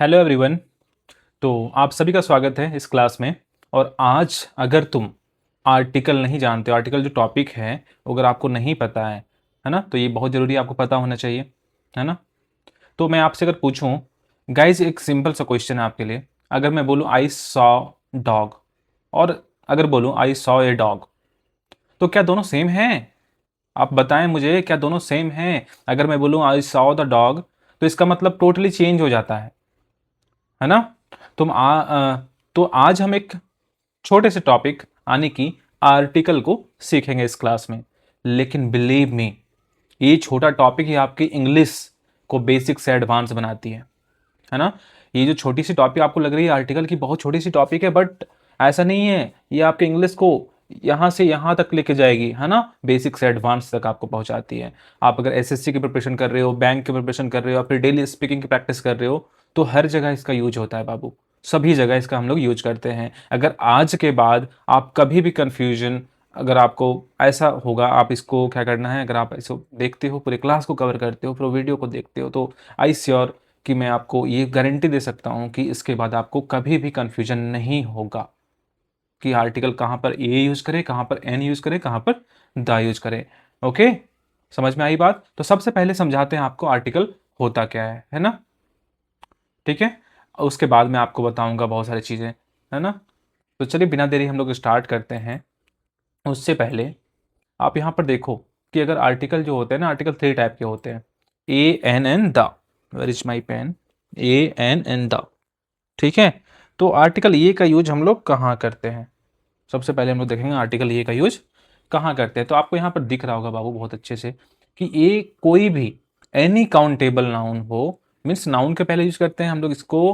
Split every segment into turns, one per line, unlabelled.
Hello everyone. तो आप सभी का स्वागत है इस क्लास में। और आज अगर तुम आर्टिकल नहीं जानते हो, आर्टिकल जो टॉपिक है अगर आपको नहीं पता है ना, तो ये बहुत ज़रूरी है, आपको पता होना चाहिए, है ना। तो मैं आपसे अगर पूछूं, गाइज एक सिंपल सा क्वेश्चन है आपके लिए। अगर मैं बोलूं आई सॉ डॉग, और अगर बोलूं आई सॉ ए डॉग, तो क्या दोनों सेम हैं? आप बताएं मुझे, क्या दोनों सेम हैं? अगर मैं बोलूं आई सॉ द डॉग, तो इसका मतलब टोटली चेंज हो जाता है ना। तुम तो आज हम एक छोटे से टॉपिक यानी कि आर्टिकल को सीखेंगे इस क्लास में। लेकिन बिलीव मी, ये छोटा टॉपिक ही आपकी इंग्लिश को बेसिक से एडवांस बनाती है ना। ये जो छोटी सी टॉपिक आपको लग रही है आर्टिकल की बहुत छोटी सी टॉपिक है, बट ऐसा नहीं है। ये आपके इंग्लिश को यहाँ से यहाँ तक लेके जाएगी, है ना, बेसिक से एडवांस तक आपको पहुंचाती है। आप अगर एसएससी की प्रिपरेशन कर रहे हो, बैंक की प्रिपरेशन कर रहे हो, या फिर डेली स्पीकिंग की प्रैक्टिस कर रहे हो, तो हर जगह इसका यूज होता है बाबू। सभी जगह इसका हम लोग यूज करते हैं। अगर आज के बाद आप कभी भी कंफ्यूजन, अगर आपको ऐसा होगा, आप इसको क्या करना है, अगर आप इसको देखते हो, पूरे क्लास को कवर करते हो, पूरे वीडियो को देखते हो, तो आई श्योर कि मैं आपको ये गारंटी दे सकता हूँ कि इसके बाद आपको कभी भी कंफ्यूजन नहीं होगा कि आर्टिकल कहाँ पर ए यूज करे, कहाँ पर एन यूज करे, कहाँ पर द यूज करे। ओके, समझ में आई बात? तो सबसे पहले समझाते हैं आपको आर्टिकल होता क्या है ना। ठीक है, उसके बाद मैं आपको बताऊंगा बहुत सारी चीज़ें, है ना। तो चलिए बिना देरी हम लोग स्टार्ट करते हैं। उससे पहले आप यहाँ पर देखो कि अगर आर्टिकल जो होते हैं ना, आर्टिकल 3 टाइप के होते हैं। A an and the, where is my pen, a an and the. ठीक है, तो आर्टिकल ये का यूज हम लोग कहाँ करते हैं? सबसे पहले हम लोग देखेंगे आर्टिकल ये का यूज कहाँ करते हैं। तो आपको यहाँ पर दिख रहा होगा बाबू बहुत अच्छे से कि ये कोई भी एनी काउंटेबल नाउन हो, मीन्स नाउन के पहले यूज करते हैं हम लोग इसको,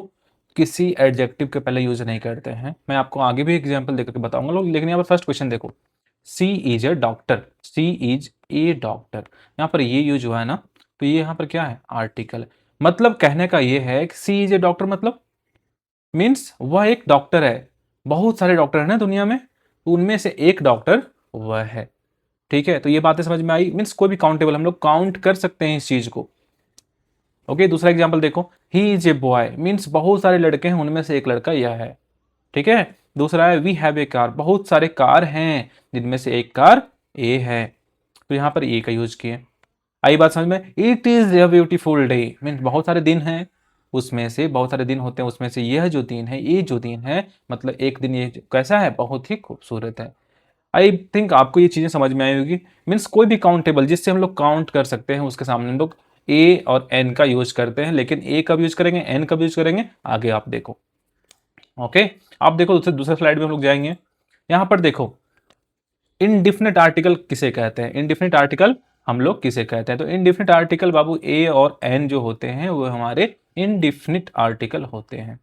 किसी एडजेक्टिव के पहले यूज नहीं करते हैं। मैं आपको आगे भी एग्जाम्पल देकर बताऊंगा लोग, लेकिन यहाँ पर फर्स्ट क्वेश्चन देखो। She is a doctor, she is a doctor, यहाँ पर ये यूज हुआ है ना, तो ये यहाँ पर क्या है? आर्टिकल। मतलब कहने का ये है कि सी इज ए डॉक्टर मतलब मीन्स वह एक डॉक्टर है। बहुत सारे डॉक्टर हैं ना दुनिया में, तो उनमें से एक डॉक्टर वह है। ठीक है, तो ये बातें समझ में आई। मीन्स कोई भी काउंटेबल, हम लोग काउंट कर सकते हैं इस चीज को। ओके, दूसरा एग्जाम्पल देखो, he is a boy, means बहुत सारे लड़के हैं, उनमें से एक लड़का यह है। ठीक है, दूसरा है वी हैव ए कार, बहुत सारे कार हैं जिनमें से एक कार ए है, तो यहां पर ए का यूज किए। आई बात समझ में? It is a beautiful day, means बहुत सारे दिन हैं, उसमें से बहुत सारे दिन होते हैं, उसमें से यह जो दिन है, ये जो दिन है, मतलब एक दिन ये कैसा है? बहुत ही खूबसूरत है। आई थिंक आपको ये चीजें समझ में आई होगी। मीन्स कोई भी काउंटेबल जिससे हम लोग काउंट कर सकते हैं, उसके सामने हम लोग ए और एन का यूज करते हैं। लेकिन ए कब यूज करेंगे, एन कब यूज करेंगे, आगे आप देखो। ओके, आप देखो दूसरे दूसरे स्लाइड में हम लोग जाएंगे। यहां पर देखो, इनडिफिनिट आर्टिकल किसे कहते हैं? इनडिफिनिट आर्टिकल हम लोग किसे कहते हैं? तो इनडिफिनिट आर्टिकल बाबू ए और एन जो होते हैं वो हमारे इनडिफिनिट आर्टिकल होते हैं।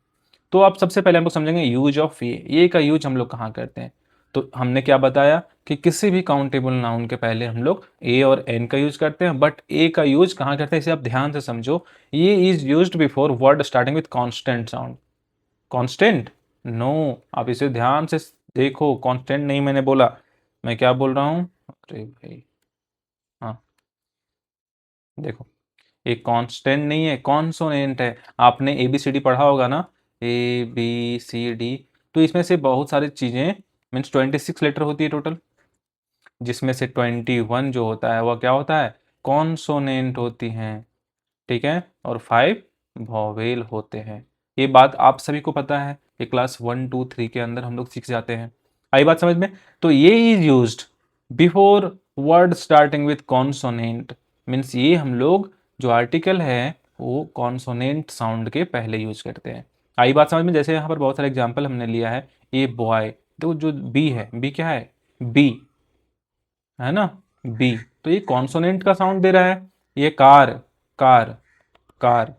तो आप सबसे पहले हम लोग समझेंगे यूज ऑफ ये का यूज हम लोग कहाँ करते हैं। तो हमने क्या बताया कि किसी भी काउंटेबल नाउन के पहले हम लोग ए और एन का यूज करते हैं, बट ए का यूज कहाँ करते हैं इसे आप ध्यान से समझो। ये is used before word starting with consonant sound. Consonant? No, आप इसे ध्यान से देखो, कॉन्स्टेंट नहीं मैंने बोला, मैं क्या बोल रहा हूं? अरे भाई, हाँ देखो, एक कांस्टेंट नहीं है, कॉन्सोनेंट है। आपने एबीसीडी पढ़ा होगा ना, ABCD। तो इसमें से बहुत सारी चीजें, मीन्स 26 लेटर होती है टोटल, जिसमें से 21 जो होता है वह क्या होता है? कॉन्सोनेंट होती हैं। ठीक है, और 5 वॉवेल होते हैं। ये बात आप सभी को पता है, ये क्लास 1 2 3 के अंदर हम लोग सीख जाते हैं। आई बात समझ में? तो ये is used before word starting with consonant, means ये हम लोग जो आर्टिकल है वो कॉन्सोनेंट साउंड के पहले यूज करते हैं। आई बात समझ में? जैसे यहाँ पर बहुत सारे एग्जाम्पल हमने लिया है। ए बॉय, तो जो बी है, बी क्या है? बी, है ना, बी, तो ये कॉन्सोनेंट का साउंड दे रहा है। ये कार, कार, कार,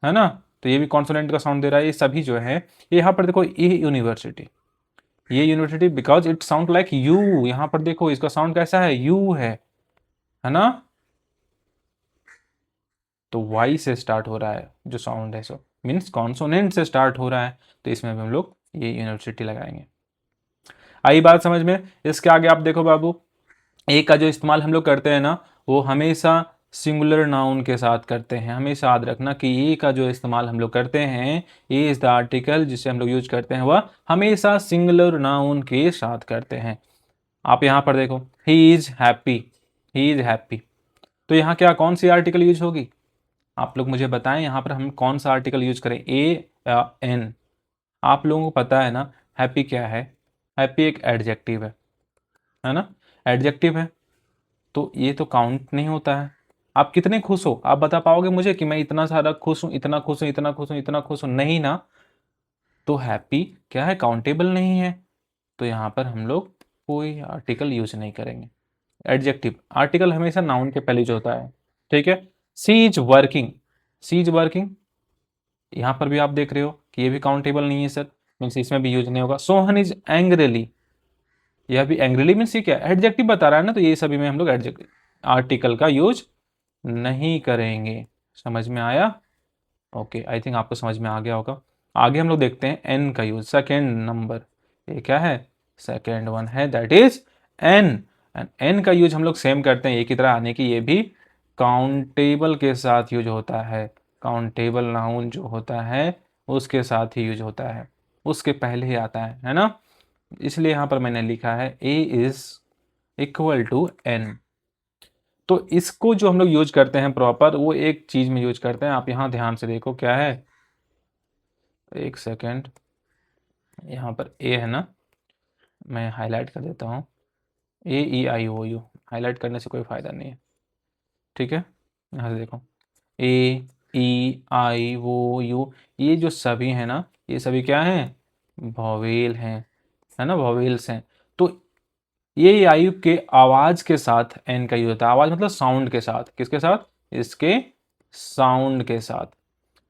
है ना, तो ये भी कॉन्सोनेंट का साउंड दे रहा है। ये सभी जो है, ये यहाँ पर देखो, ये यूनिवर्सिटी, ये university because it sound like you. यहाँ पर देखो इसका साउंड कैसा है? यू है ना। तो वाई से स्टार्ट हो रहा है जो साउंड है, सो मीन्स कॉन्सोनेंट से स्टार्ट हो रहा है, तो इसमें भी हम लोग ये यूनिवर्सिटी लगाएंगे। आई बात समझ में? इसके आगे आप देखो बाबू, ए का जो इस्तेमाल हम लोग करते हैं ना, वो हमेशा सिंगुलर नाउन के साथ करते हैं। हमेशा याद रखना कि ए का जो इस्तेमाल हम लोग करते हैं, ए इज़ द आर्टिकल जिसे हम लोग यूज करते हैं, वह हमेशा सिंगुलर नाउन के साथ करते हैं। आप यहाँ पर देखो, he is happy, he is happy. तो यहाँ क्या कौन सी आर्टिकल यूज होगी? आप लोग मुझे बताएं यहाँ पर हम कौन सा आर्टिकल यूज करें, ए या एन? आप लोगों को पता है ना हैप्पी क्या है? हैप्पी एक एडजेक्टिव है ना? एडजेक्टिव है तो ये तो काउंट नहीं होता है। आप कितने खुश हो, आप बता पाओगे मुझे कि मैं इतना सारा खुश हूँ, इतना खुश हूँ, इतना खुश हूँ, इतना खुश हूँ? नहीं ना। तो हैप्पी क्या है? काउंटेबल नहीं है। तो यहाँ पर हम लोग कोई आर्टिकल यूज नहीं करेंगे। एडजेक्टिव, आर्टिकल हमेशा नाउन के पहले जो होता है। ठीक है। She is working, she is working, यहाँ पर भी आप देख रहे हो कि ये भी काउंटेबल नहीं है सर, मीन्स इसमें भी यूज नहीं होगा। सोहन इज एंग्रिली, यह भी एंग्रिली मीन्स ये क्या एडजेक्टिव बता रहा है ना, तो ये सभी में हम लोग एडजेक्टिव आर्टिकल का यूज नहीं करेंगे। समझ में आया? ओके, आई थिंक आपको समझ में आ गया होगा। आगे हम लोग देखते हैं एन का यूज, सेकेंड नंबर। ये क्या है? सेकेंड वन है, that is an. And an का यूज हम लोग सेम करते हैं ये की तरह आने की, ये भी काउंटेबल के साथ यूज होता है। काउंटेबल नाउन जो होता है उसके साथ ही यूज होता है, उसके पहले ही आता है ना? इसलिए यहां पर मैंने लिखा है ए इज इक्वल टू एन। तो इसको जो हम लोग यूज करते हैं प्रॉपर, वो एक चीज में यूज करते हैं। आप यहां ध्यान से देखो क्या है, एक सेकेंड, यहाँ पर ए है ना, मैं हाईलाइट कर देता हूँ। ए ई आई ओ यू, हाईलाइट करने से कोई फ़ायदा नहीं है। ठीक है, यहाँ से देखो, ए ई आई ओ यू, ये जो सभी हैं ना, ये सभी क्या हैं? वॉवेल हैं, है ना? वॉवेल्स हैं। तो ये आयु के आवाज के साथ एन का यूज होता है। आवाज मतलब साउंड के साथ, किसके साथ? इसके साउंड के साथ,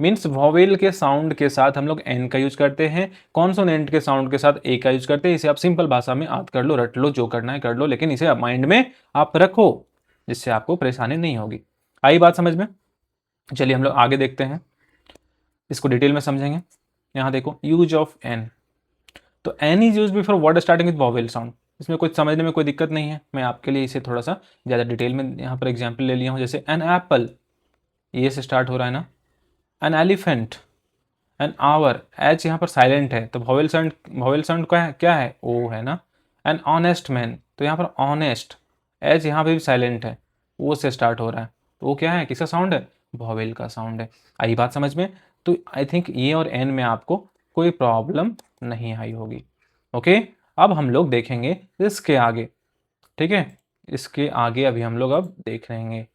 मीन्स वॉवेल के साउंड के साथ हम लोग एन का यूज करते हैं। कॉन्सोनेंट के साउंड के साथ ए का यूज करते हैं। इसे आप सिंपल भाषा में याद कर लो, रट लो, जो करना है कर लो, लेकिन इसे माइंड में आप रखो, जिससे आपको परेशानी नहीं होगी। आई बात समझ में? चलिए हम लोग आगे देखते हैं, इसको डिटेल में समझेंगे। यहाँ देखो, यूज ऑफ एन। तो an is use before word starting with vowel sound. इसमें कुछ समझने में कोई दिक्कत नहीं है। मैं आपके लिए इसे थोड़ा सा ज़्यादा डिटेल में यहाँ पर एग्जाम्पल ले लिया हूँ। जैसे एन एप्पल, ये से स्टार्ट हो रहा है ना। An elephant, an hour, H यहाँ पर साइलेंट है तो वॉवेल साउंड क्या है? ओ है ना। एन ऑनेस्ट मैन, तो यहाँ पर ऑनेस्ट, एच यहाँ पे भी साइलेंट है, ओ से स्टार्ट हो रहा है, तो वो क्या है? किसका साउंड है? वॉवेल का साउंड है। आई बात समझ में? तो आई थिंक ये और एन में आपको कोई प्रॉब्लम नहीं आई होगी। ओके, अब हम लोग देखेंगे इसके आगे। ठीक है, इसके आगे अभी हम लोग अब देख लेंगे।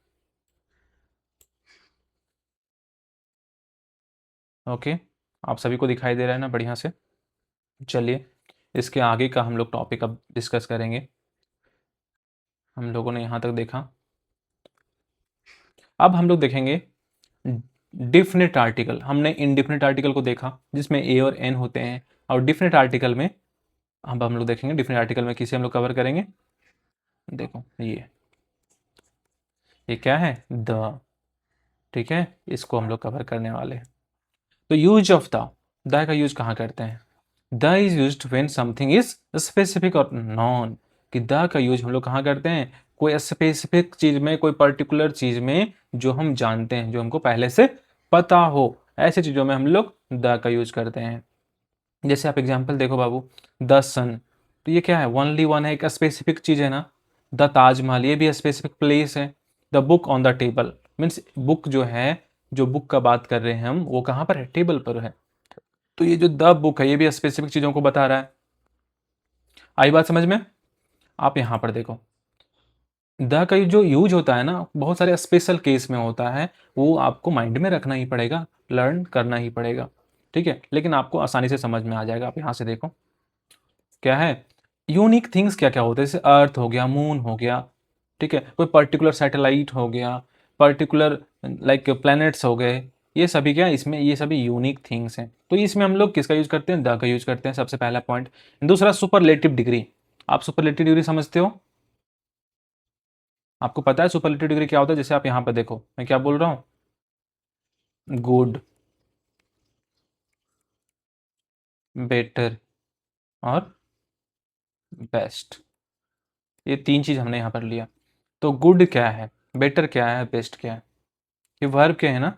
ओके, आप सभी को दिखाई दे रहा है ना बढ़िया से? चलिए, इसके आगे का हम लोग टॉपिक अब डिस्कस करेंगे। हम लोगों ने यहाँ तक देखा, अब हम लोग देखेंगे डिफिनिट आर्टिकल। हमने इनडिफिनिट आर्टिकल को देखा जिसमें ए और एन होते हैं, और डिफिनिट आर्टिकल में अब हम लोग देखेंगे, डिफिनिट आर्टिकल में किसे हम लोग कवर करेंगे? देखो ये क्या है? द। ठीक है, इसको हम लोग कवर करने वाले हैं। तो यूज ऑफ द का यूज कहाँ करते हैं? The is use when something is specific और नॉन। कि द का यूज हम लोग कहाँ करते हैं? कोई स्पेसिफिक चीज में, कोई पर्टिकुलर चीज में जो हम जानते हैं, जो हमको पहले से पता हो, ऐसे चीजों में हम लोग द का यूज करते हैं। जैसे आप एग्जाम्पल देखो बाबू, द सन, तो ये क्या है? ओनली वन है, एक स्पेसिफिक चीज है ना। द ताजमहल, ये भी स्पेसिफिक प्लेस है। The book on the table, means book जो है, जो बुक का बात कर रहे हैं हम, वो कहाँ पर है? टेबल पर है। तो ये जो द बुक है, ये भी स्पेसिफिक चीजों को बता रहा है। आई बात समझ में? आप यहां पर देखो, द का जो यूज होता है ना, बहुत सारे स्पेशल केस में होता है, वो आपको माइंड में रखना ही पड़ेगा, लर्न करना ही पड़ेगा। ठीक है, लेकिन आपको आसानी से समझ में आ जाएगा। आप यहां से देखो क्या है, यूनिक थिंग्स क्या क्या होते हैं, जैसे अर्थ हो गया, मून हो गया, ठीक है, कोई पर्टिकुलर सैटेलाइट हो गया, पर्टिकुलर लाइक प्लैनेट्स हो गए, ये सभी क्या इसमें, ये सभी यूनिक थिंग्स हैं। तो इसमें हम लोग किसका यूज करते हैं? द का यूज करते हैं, सबसे पहला पॉइंट। दूसरा, सुपरलेटिव डिग्री। आप सुपरलेटिव डिग्री समझते हो? आपको पता है सुपरलेटिव डिग्री क्या होता है? जैसे आप यहाँ पर देखो, मैं क्या बोल रहा हूँ, गुड, बेटर और बेस्ट, ये तीन चीज हमने यहाँ पर लिया। तो गुड क्या है? बेटर क्या है, बेस्ट क्या है, ये वर्ब क्या है ना।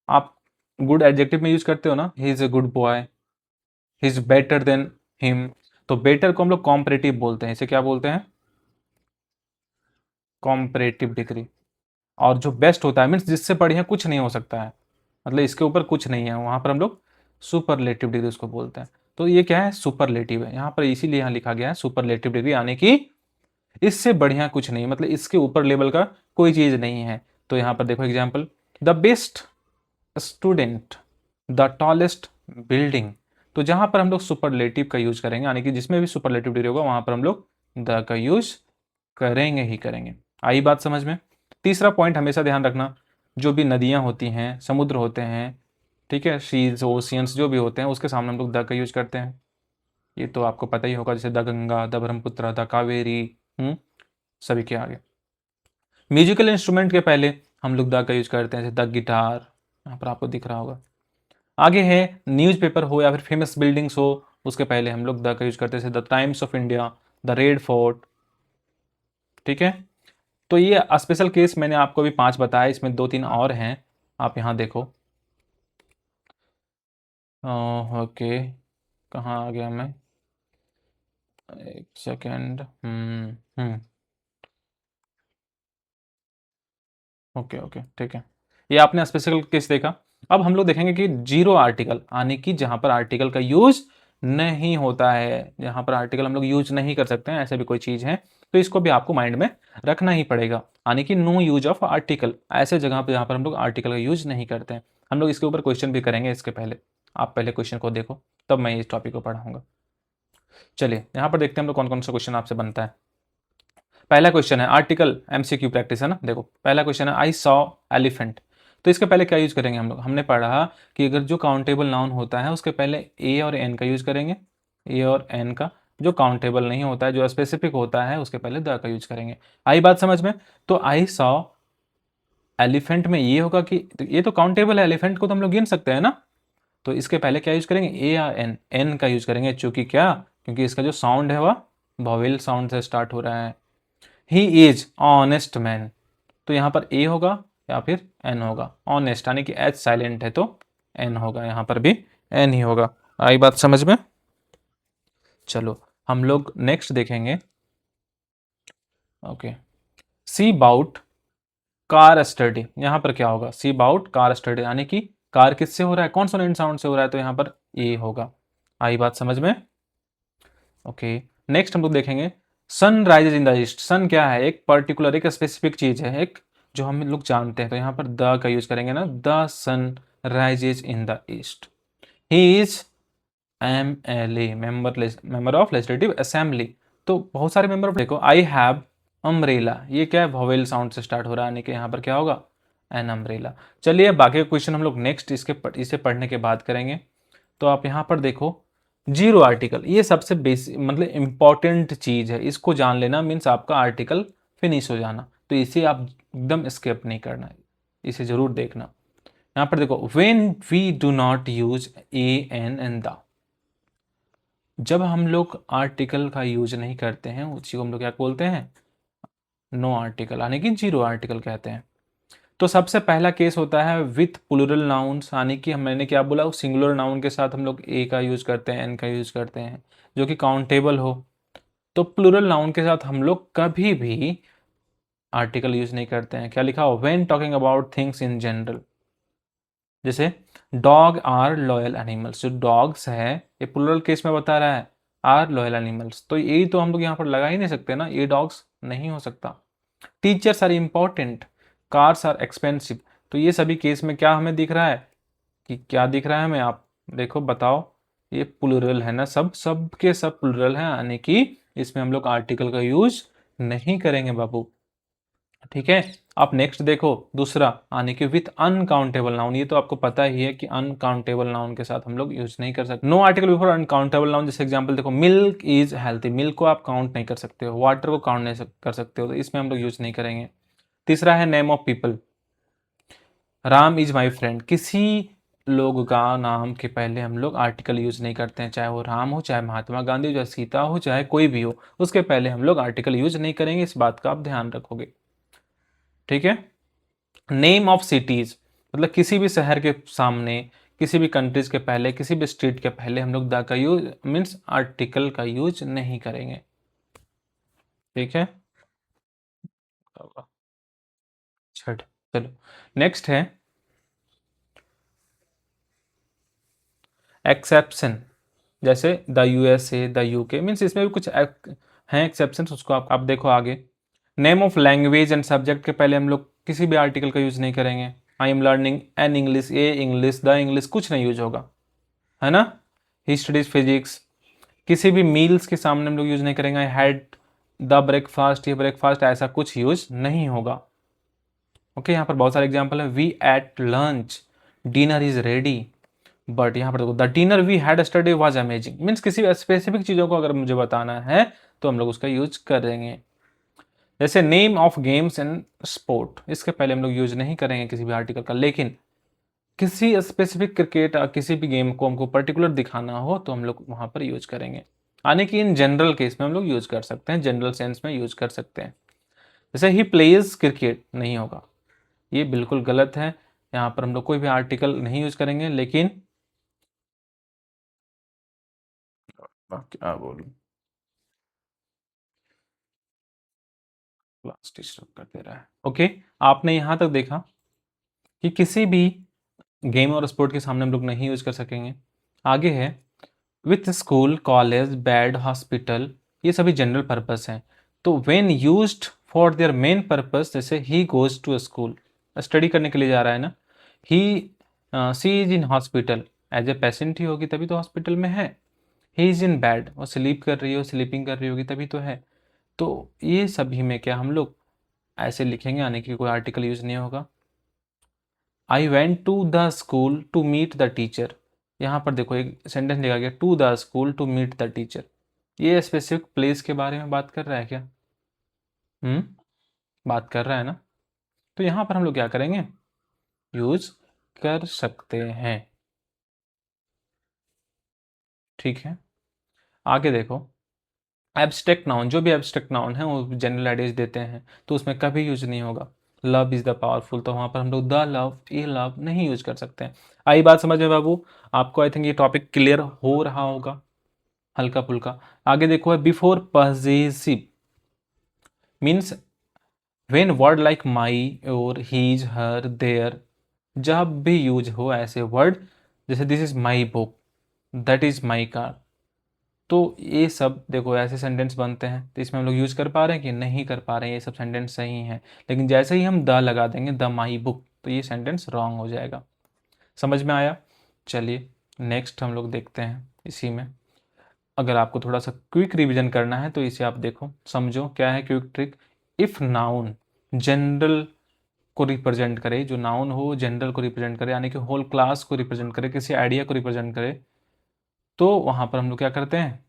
आप गुड एडजेक्टिव में यूज करते हो ना, he is a good boy, he is better than him. तो बेटर को हम लोग कॉम्परेटिव बोलते हैं, इसे क्या बोलते हैं, कॉम्परेटिव डिग्री। और जो बेस्ट होता है मीन्स जिससे बढ़िया कुछ नहीं हो सकता है, मतलब इसके ऊपर कुछ नहीं है, वहां पर हम लोग सुपरलेटिव डिग्री उसको बोलते हैं। तो ये क्या है, सुपरलेटिव है, यहाँ पर इसीलिए यहाँ लिखा गया है सुपरलेटिव डिग्री, यानी कि इससे बढ़िया कुछ नहीं, मतलब इसके ऊपर लेवल का कोई चीज नहीं है। तो यहाँ पर देखो example, the best student, the tallest building. तो जहां पर हम लोग सुपरलेटिव का यूज करेंगे, यानी कि जिसमें भी सुपरलेटिव डिग्री होगा वहां पर हम लोग द का यूज करेंगे ही करेंगे। आई बात समझ में। तीसरा पॉइंट हमेशा ध्यान रखना, जो भी नदियां होती हैं, समुद्र होते हैं, ठीक है, सीज ओशियंस जो भी होते हैं, उसके सामने हम लोग द का यूज करते हैं। ये तो आपको पता ही होगा, जैसे the Ganga, the Brahmaputra, the Kaveri, सभी के आगे। म्यूजिकल इंस्ट्रूमेंट के पहले हम लोग द का यूज करते हैं, जैसे द गिटार, यहाँ पर आपको दिख रहा होगा। आगे है न्यूज़पेपर हो या फिर फेमस बिल्डिंग्स हो, उसके पहले हम लोग द का यूज करते हैं, the times of India, the red fort, ठीक है। तो ये स्पेशल केस मैंने आपको अभी 5 बताया, इसमें 2-3 और हैं, आप यहाँ देखो। ओके, कहाँ आ गया मैं, एक सेकेंड। ओके ओके, ठीक है, ये आपने स्पेशल केस देखा। अब हम लोग देखेंगे कि जीरो आर्टिकल, यानी कि जहां पर आर्टिकल का यूज नहीं होता है, जहां पर आर्टिकल हम लोग यूज नहीं कर सकते हैं, ऐसे भी कोई चीज है, तो इसको भी आपको माइंड में रखना ही पड़ेगा। यानी कि नो यूज ऑफ आर्टिकल, ऐसे जगह पर जहां पर हम लोग आर्टिकल का यूज नहीं करते हैं। हम लोग इसके ऊपर क्वेश्चन भी करेंगे, इसके पहले आप पहले क्वेश्चन को देखो, तब मैं इस टॉपिक को पढ़ाऊंगा। चलिए यहाँ पर देखते हैं हम लोग कौन कौन सा क्वेश्चन आपसे बनता है। पहला क्वेश्चन है आर्टिकल, एमसीक्यू प्रैक्टिस है ना। देखो पहला क्वेश्चन है, आई सॉ एलिफेंट। तो इसके पहले क्या यूज करेंगे हम लोग, हमने पढ़ा कि अगर जो काउंटेबल नाउन होता है उसके पहले ए और एन का यूज करेंगे, ए और एन का। जो काउंटेबल नहीं होता है, जो स्पेसिफिक होता है, उसके पहले द का यूज करेंगे। आई बात समझ में। तो आई सॉ एलिफेंट में ये होगा कि ये तो काउंटेबल है, एलिफेंट को तो हम लोग गिन सकते हैं ना। तो इसके पहले क्या यूज करेंगे, ए या एन, एन का यूज करेंगे, चूंकि क्या, क्योंकि इसका जो साउंड है वह वॉवेल साउंड से स्टार्ट हो रहा है। ही इज ऑनेस्ट मैन, तो यहाँ पर ए होगा या फिर एन होगा, ऑनेस्ट यानी कि एच साइलेंट है तो एन होगा, यहाँ पर भी एन ही होगा। आई बात समझ में। चलो हम लोग नेक्स्ट देखेंगे। ओके, सी बाउट कार स्टडी, यहाँ पर क्या होगा, सी बाउट कार स्टडी, यानी कि कार किससे हो रहा है, कॉन्सोनेंट साउंड से हो रहा है, तो यहाँ पर ए होगा। आई बात समझ में। ओके, नेक्स्ट हम लोग देखेंगे, sun rises in the east. Sun क्या है, एक पर्टिकुलर एक स्पेसिफिक चीज है, एक जो हम लोग जानते हैं, तो यहाँ पर द का यूज करेंगे ना, the sun rises in the east. He is MLA, member of legislative assembly. तो बहुत सारे मेंबर, देखो आई हैव अम्ब्रेला, ये क्या है, वोवेल साउंड से स्टार्ट हो रहा है, यानी कि यहाँ पर क्या होगा, एन अम्ब्रेला। चलिए बाकी क्वेश्चन हम लोग नेक्स्ट इसे पढ़ने के बाद करेंगे। तो आप यहाँ पर देखो, जीरो आर्टिकल, ये सबसे बेसिक मतलब इंपॉर्टेंट चीज है, इसको जान लेना मीन्स आपका आर्टिकल फिनिश हो जाना। तो इसे आप एकदम स्किप नहीं करना है, इसे जरूर देखना। यहाँ पर देखो, when we do not use a an and the, जब हम लोग आर्टिकल का यूज नहीं करते हैं उसी को हम लोग क्या बोलते हैं, नो आर्टिकल, यानी कि जीरो आर्टिकल कहते हैं। तो सबसे पहला केस होता है विथ प्लूरल नाउन्स, यानी कि मैंने क्या बोला, सिंगुलर नाउन के साथ हम लोग ए का यूज करते हैं, एन का यूज करते हैं, जो कि काउंटेबल हो। तो प्लूरल नाउन के साथ हम लोग कभी भी आर्टिकल यूज नहीं करते हैं। क्या लिखा हो, when talking about things in general, जैसे डॉग आर लॉयल एनिमल्स, जो डॉग्स है ये प्लूरल केस में बता रहा है, आर लॉयल एनिमल्स, तो ये तो हम लोग यहाँ पर लगा ही नहीं सकते ना, ये डॉग्स नहीं हो सकता। Teachers are important, cars are expensive, तो ये सभी केस में क्या हमें दिख रहा है, कि क्या दिख रहा है हमें, आप देखो बताओ, ये प्लूरल है ना, सब के सब प्लूरल है, यानी कि इसमें हम लोग आर्टिकल का यूज नहीं करेंगे बाबू, ठीक है। आप नेक्स्ट देखो दूसरा, यानी कि विथ अनकाउंटेबल नाउन, ये तो आपको पता ही है कि अनकाउंटेबल नाउन के साथ हम लोग यूज नहीं कर सकते, no article before uncountable noun. जैसे एग्जांपल देखो, मिल्क इज हेल्थी, मिल्क को आप काउंट नहीं कर सकते हो, वाटर को काउंट नहीं कर सकते हो, तो इसमें हम लोग यूज नहीं करेंगे। तीसरा है name of people, Ram is my friend, किसी लोग का नाम के पहले हम लोग आर्टिकल यूज नहीं करते हैं, चाहे वो राम हो, चाहे महात्मा गांधी हो, चाहे सीता हो, चाहे कोई भी हो, उसके पहले हम लोग आर्टिकल यूज नहीं करेंगे, इस बात का आप ध्यान रखोगे। ठीक है। नेम ऑफ सिटीज, मतलब किसी भी शहर के सामने, किसी भी कंट्रीज के पहले, किसी भी स्टेट के पहले हम लोग द का यूज मीन्स आर्टिकल का यूज नहीं करेंगे। ठीक है। छठ, चलो नेक्स्ट है एक्सेप्शन। जैसे the USA, the UK, means इसमें भी कुछ हैं एक्सेप्शन, उसको आप देखो आगे। Name of language and subject के पहले हम लोग किसी भी आर्टिकल का यूज नहीं करेंगे। I am learning an English, A English, the English, कुछ नहीं यूज होगा, है ना। ही स्टडीज फिजिक्स, किसी भी मील्स के सामने हम लोग यूज नहीं करेंगे। आई हैड द ब्रेकफास्ट, ये ब्रेकफास्ट, ऐसा कुछ यूज नहीं होगा। ओके, यहाँ पर बहुत सारे एग्जाम्पल है। We ate lunch, dinner is ready, but यहाँ पर देखो the dinner we had study was amazing, means किसी स्पेसिफिक चीज़ों को अगर मुझे बताना है तो हम लोग उसका यूज करेंगे। जैसे name of games and sport, इसके पहले हम लोग यूज नहीं करेंगे किसी भी आर्टिकल का, लेकिन किसी स्पेसिफिक क्रिकेट किसी भी गेम को हमको पर्टिकुलर दिखाना हो तो हम लोग वहाँ पर यूज करेंगे। यानी कि इन जनरल केस में हम लोग यूज कर सकते हैं, जनरल सेंस में यूज कर सकते हैं। जैसे ही प्लेज क्रिकेट, नहीं होगा, ये बिल्कुल गलत है। यहाँ पर हम लोग कोई भी आर्टिकल नहीं यूज करेंगे, लेकिन क्या बोलूं, क्लास डिस्टर्ब कर दे रहा है। ओके, आपने यहाँ तक देखा कि किसी भी गेम और स्पोर्ट के सामने हम लोग नहीं यूज कर सकेंगे। आगे है with school, college, bed, hospital, ये सभी जनरल पर्पस हैं। तो when used for their main purpose, जैसे he goes to school, study करने के लिए जा रहा है ना। He she is in hospital, as a patient ही होगी तभी तो हॉस्पिटल में है। ही इज इन बेड, वो स्लीप कर रही हो, स्लीपिंग कर रही होगी तभी तो है। तो ये सभी में क्या हम लोग ऐसे लिखेंगे, यानी कि कोई आर्टिकल यूज नहीं होगा। I went to the school to meet the teacher, यहाँ पर देखो एक सेंटेंस लिखा गया, to the school to meet the teacher. ये स्पेसिफिक प्लेस के बारे में बात कर रहा है क्या? बात कर रहा है ना। तो यहाँ पर हम लोग क्या करेंगे, यूज कर सकते हैं। ठीक है। आगे देखो, एब्स्ट्रैक्ट नाउन, जो भी एब्स्ट्रैक्ट नाउन है वो जनरल आइडियाज देते हैं, तो उसमें कभी यूज नहीं होगा। लव इज द पावरफुल, तो वहां पर हम लोग द लव, ए लव नहीं यूज कर सकते हैं। आई बात समझ में बाबू? आपको आई थिंक ये टॉपिक क्लियर हो रहा होगा हल्का फुल्का। आगे देखो है before possessive, means when word like my और हीज, हर, देयर, जब भी यूज हो ऐसे वर्ड, जैसे this is my book, that is my car, तो ये सब देखो ऐसे सेंटेंस बनते हैं। तो इसमें हम लोग यूज कर पा रहे हैं कि नहीं कर पा रहे हैं, ये सब सेंटेंस सही हैं। लेकिन जैसे ही हम द लगा देंगे, द माई बुक, तो ये सेंटेंस रॉन्ग हो जाएगा। समझ में आया? चलिए नेक्स्ट हम लोग देखते हैं इसी में। अगर आपको थोड़ा सा क्विक रिवीजन करना है तो इसे आप देखो, समझो क्या है quick trick. If noun general को रिप्रेजेंट करे, जो नाउन हो जनरल को रिप्रेजेंट करे, यानी कि होल क्लास को रिप्रेजेंट करे, किसी आइडिया को रिप्रेजेंट करे, तो वहां पर हम लोग क्या करते हैं,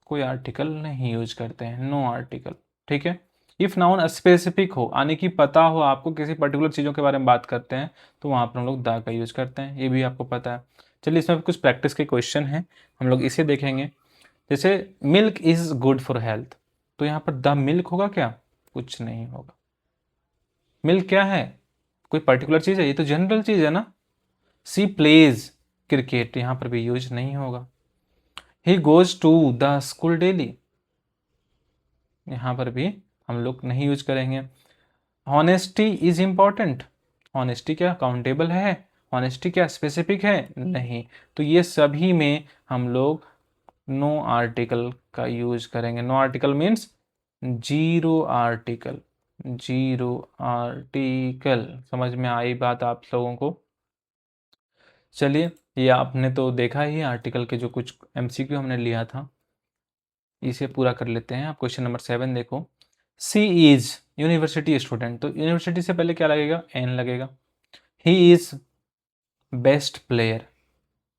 कोई आर्टिकल नहीं यूज करते हैं, नो आर्टिकल। ठीक है। इफ नाउन स्पेसिफिक हो, यानी कि पता हो आपको किसी पर्टिकुलर चीज़ों के बारे में बात करते हैं, तो वहाँ पर हम लोग द का यूज करते हैं, ये भी आपको पता है। चलिए इसमें कुछ प्रैक्टिस के क्वेश्चन हैं, हम लोग इसे देखेंगे। जैसे milk is good for health, तो यहाँ पर द मिल्क होगा क्या? कुछ नहीं होगा। मिल्क क्या है? कोई पर्टिकुलर चीज़ है? ये तो जनरल चीज़ है ना। सी प्लेज क्रिकेट, यहाँ पर भी यूज नहीं होगा। He goes to the school daily, यहाँ पर भी हम लोग नहीं यूज करेंगे। हॉनेस्टी इज इंपॉर्टेंट, हॉनेस्टी क्या काउंटेबल है? हॉनेस्टी क्या स्पेसिफिक है? नहीं। तो ये सभी में हम लोग नो आर्टिकल का यूज करेंगे। No article means zero article, zero article. समझ में आई बात आप लोगों को? चलिए, ये आपने तो देखा ही आर्टिकल के जो कुछ एमसीक्यू हमने लिया था, इसे पूरा कर लेते हैं। आप क्वेश्चन नंबर 7 देखो। सी इज यूनिवर्सिटी स्टूडेंट, तो यूनिवर्सिटी से पहले क्या लगेगा? एन लगेगा। ही इज बेस्ट प्लेयर,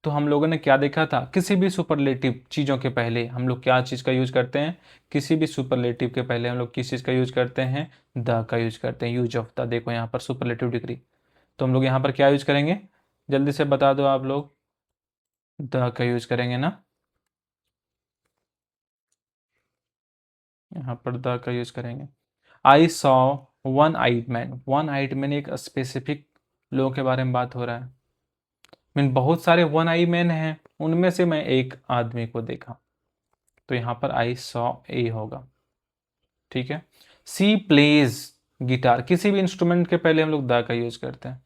तो हम लोगों ने क्या देखा था, किसी भी सुपरलेटिव चीज़ों के पहले हम लोग क्या चीज़ का यूज करते हैं? किसी भी सुपरलेटिव के पहले हम लोग किस चीज़ का यूज करते हैं? द का यूज करते हैं। यूज ऑफ द, देखो यहाँ पर सुपरलेटिव डिग्री, तो हम लोग यहाँ पर क्या यूज करेंगे? जल्दी से बता दो आप लोग। द का यूज करेंगे ना, यहाँ पर द का यूज करेंगे। I saw one eyed man एक स्पेसिफिक लोगों के बारे में बात हो रहा है। मीन बहुत सारे वन आई मैन हैं, उनमें से मैं एक आदमी को देखा, तो यहाँ पर आई सॉ ए होगा। ठीक है। सी प्लेज गिटार, किसी भी इंस्ट्रूमेंट के पहले हम लोग द का यूज करते हैं।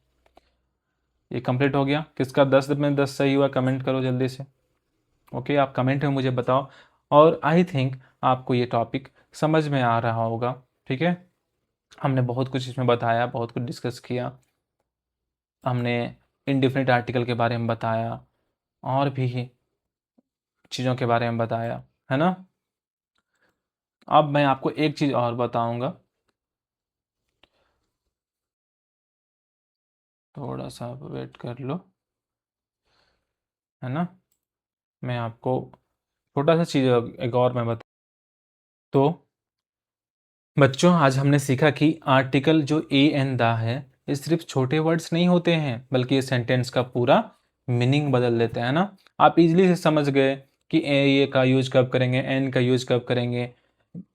ये कंप्लीट हो गया। किसका 10 में 10 सही हुआ कमेंट करो जल्दी से। ओके, आप कमेंट में मुझे बताओ। और आई थिंक आपको ये टॉपिक समझ में आ रहा होगा। ठीक है, हमने बहुत कुछ इसमें बताया, बहुत कुछ डिस्कस किया, हमने इनडिफिनिट आर्टिकल के बारे में बताया और भी चीज़ों के बारे में बताया, है ना। अब मैं आपको एक चीज़ और बताऊंगा, थोड़ा सा आप वेट कर लो, है ना। मैं आपको छोटा सा चीज़ एक और मैं बता, तो बच्चों आज हमने सीखा कि आर्टिकल जो ए एन दा है, ये सिर्फ छोटे वर्ड्स नहीं होते हैं, बल्कि ये सेंटेंस का पूरा मीनिंग बदल देते हैं ना। आप इजीली से समझ गए कि ए का यूज कब करेंगे, एन का यूज कब करेंगे,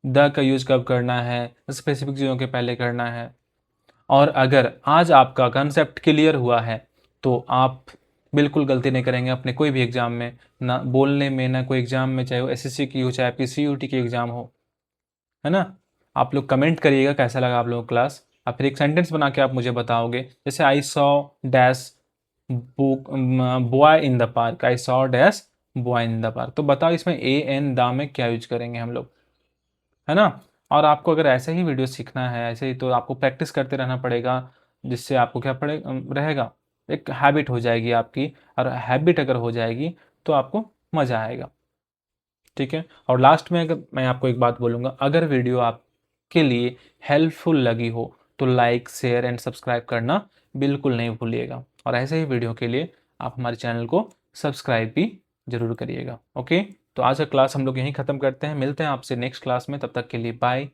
द का यूज कब करना है, स्पेसिफिक चीज़ों के पहले करना है। और अगर आज आपका कंसेप्ट क्लियर हुआ है तो आप बिल्कुल गलती नहीं करेंगे अपने कोई भी एग्ज़ाम में, ना बोलने में, ना कोई एग्ज़ाम में, चाहे वो एसएससी की हो, चाहे आपकी सीयूटी की एग्ज़ाम हो, है ना। आप लोग कमेंट करिएगा कैसा लगा आप लोगों को क्लास। आप फिर एक सेंटेंस बना के आप मुझे बताओगे, जैसे I saw dash book boy in the park, I saw dash boy in the park. तो बताओ इसमें ए एन दा में क्या यूज करेंगे हम लोग, है ना। और आपको अगर ऐसे ही वीडियो सीखना है ऐसे ही, तो आपको प्रैक्टिस करते रहना पड़ेगा, जिससे आपको क्या पड़े रहेगा, एक हैबिट हो जाएगी आपकी। और हैबिट अगर हो जाएगी तो आपको मज़ा आएगा। ठीक है। और लास्ट में अगर मैं आपको एक बात बोलूँगा, अगर वीडियो आपके लिए हेल्पफुल लगी हो तो लाइक शेयर एंड सब्सक्राइब करना बिल्कुल नहीं भूलिएगा। और ऐसे ही वीडियो के लिए आप हमारे चैनल को सब्सक्राइब भी ज़रूर करिएगा। ओके, तो आज का क्लास हम लोग यहीं ख़त्म करते हैं, मिलते हैं आपसे नेक्स्ट क्लास में। तब तक के लिए बाय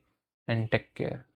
एंड टेक केयर।